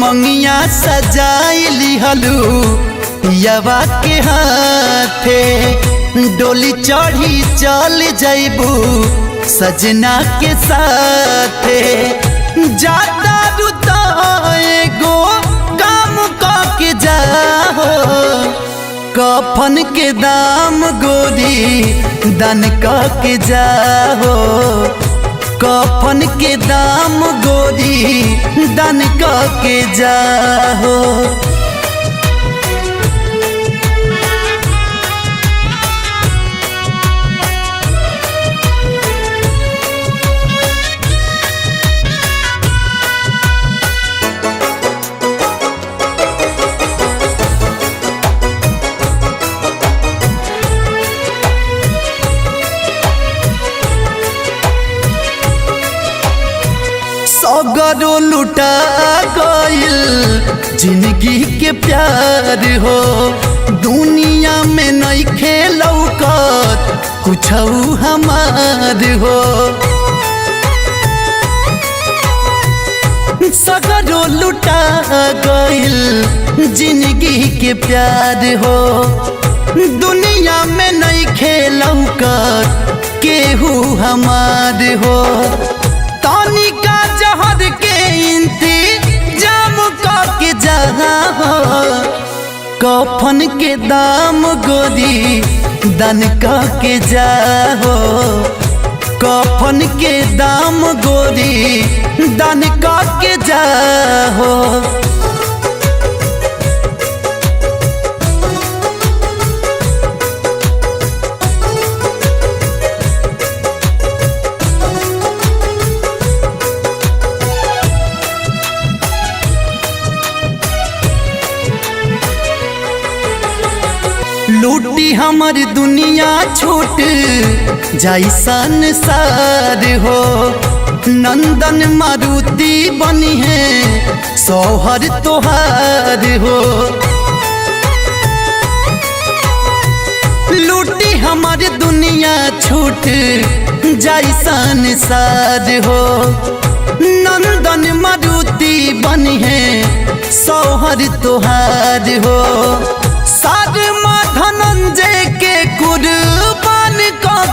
मंगिया सजाई लिहलू यवा के हाथे, डोली चढ़ी चल जैबू सजना के साथे। जाता रुता एगो काम के जाहो, कफन के दाम गोरी दान के जाहो, कफन के दाम गोरी दान के जाहो। सगरो लुटा गइल जिंदगी के प्यार हो, दुनिया में नहीं खेलौकत कुछ हमार हो। सगरो लुटा गइल जिंदगी के प्यार हो, दुनिया में नहीं खेलौकत केहू हमार हो। तानिका जहर के इंतजाम के जहाँ, कफन के दाम गोरी दान के जाहो, कफन के दाम गोरी दान के जाहो। लूटी हमर दुनिया छूट जाई संसार हो, नंदन मारुति बनी है सोहर तोहार हो। लूटी हमर दुनिया छूट जाई संसार हो, नंदन मारुति बनी है सोहर तोहार हो। धनंजय के कुर्बान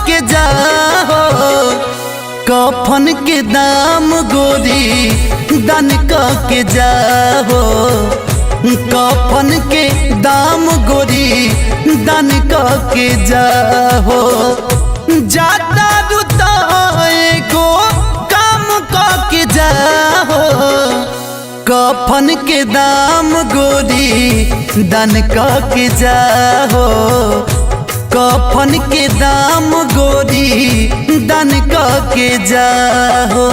के जाहो, कफन के दाम गोरी दान के जाहो, कफन के दाम गोरी दान के जाहो। जाता रुता एगो काम के जाहो, कफन के दाम गोरी दान के जाहो, कफन के दाम गोरी दान के जाहो।